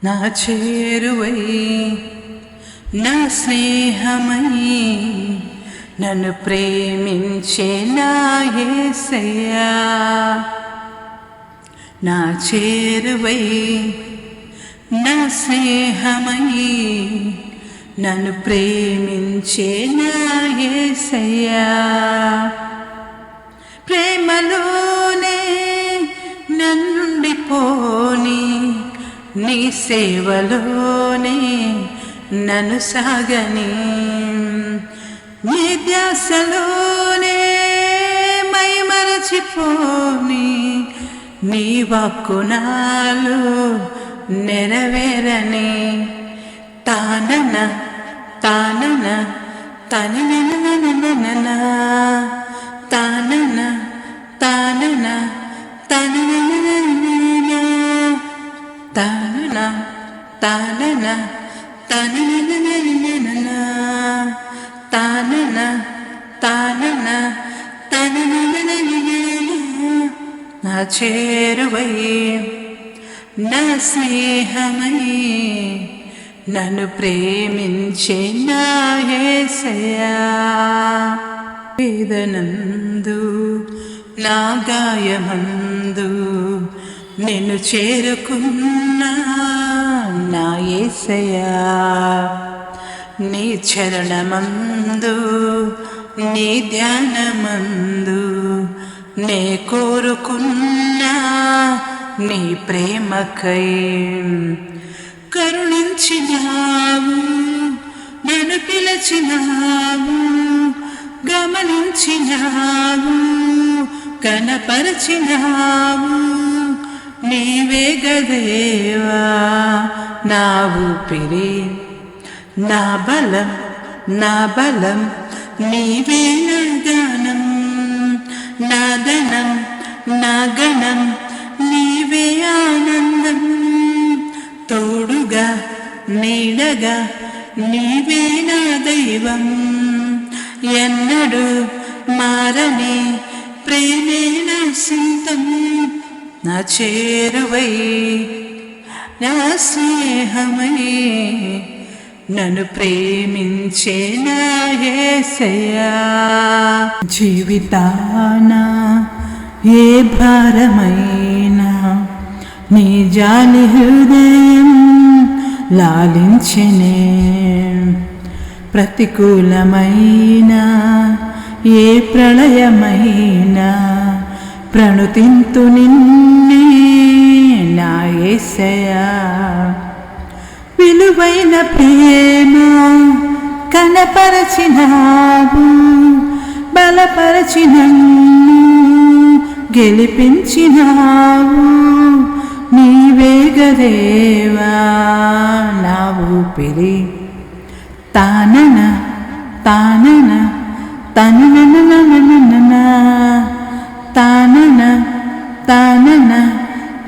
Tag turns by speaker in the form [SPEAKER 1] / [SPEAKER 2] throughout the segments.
[SPEAKER 1] నా చేరువై నా స్నేహమై నన్ను ప్రేమించే నా యేసయ్యా. నా చేరువై నా స్నేహమై నన్ను ప్రేమించే నా యేసయ్యా. ప్రేమలోనే నన్నుండిపోని నీ సేవలోనే నన్ను సాగని, నీ ధ్యాసలోనే మైమరచిపోని, నీ వాక్కు నాలో నెరవేరని. తానన తానన తనననననన తానన తానన తననననన తానన తానన తననననన తానన తానన తననననన. నా చేరువై నా స్నేహమై నన్ను ప్రేమించే నా యేసయ్యా. వేదనందు నా గాయమందు నిన్ను చేరుకున్నా నా యేసయ్యా. నీ చరణమందు నీ ధ్యానమందు నే కోరుకున్నా నీ ప్రేమకై. కరుణించినావు, నన్ను పిలిచినావు, గమనించినావు, కనపరచినావు. నీవే గదేవా నా ఊపిరి, నా బలం, నా బలం. నీవే నా గానం, నా ధనం, నా గణం. నీవే ఆనందం, తోడుగా నీడగా నీవే నా దైవం. ఎన్నడూ మారని ప్రేమే నా సొంతం. నా చేరువై నా స్నేహమై నన్ను ప్రేమించే నా యేసయ్యా. జీవితాన ఏ భారమైనా నీ జాలి హృదయం లాలించెనే. ప్రతికూలమైన ఏ ప్రళయమైనా ప్రణుతింతు నిన్నే నా యేసయ్యా. విలువైన ప్రేమ కనపరచినావు, బలపరచి నన్ను గెలిపించినావు. నీవే గదేవా నా ఊపిరి. తానన తానన తనననననన తానన తానన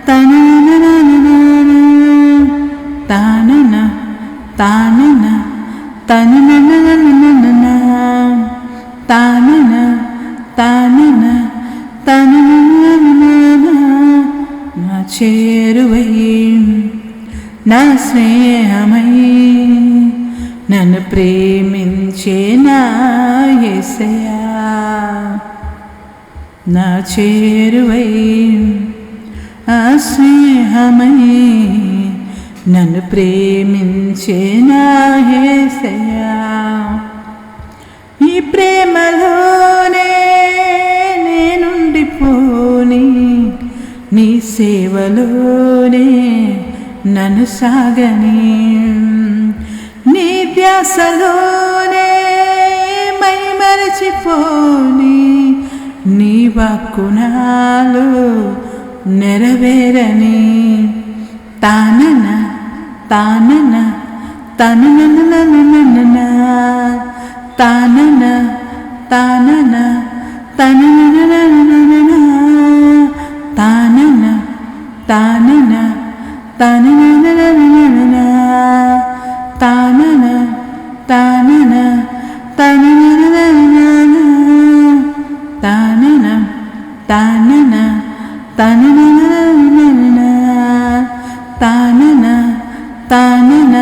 [SPEAKER 1] తననననన తానన తానన తననననన తానన తానన తననననన. నా చేరువై నా స్నేహమై నన్ను ప్రేమించే నా యేసయ్యా. నా చేరువై ఆ స్నేహమై నన్ను ప్రేమించే నా యేసయ్యా. ఈ ప్రేమలోనే నేనుండిపోని, నీ సేవలోనే నన్ను సాగని, నీ ధ్యాసలోనే మైమరచిపోని, నీ వాక్కు నాలో నెరవేరని. తానన తానన తనననననన తానన తానన తననననన తానన తానన తననననన తానన తానన తననననన తానన తానన తననననన తానన తానన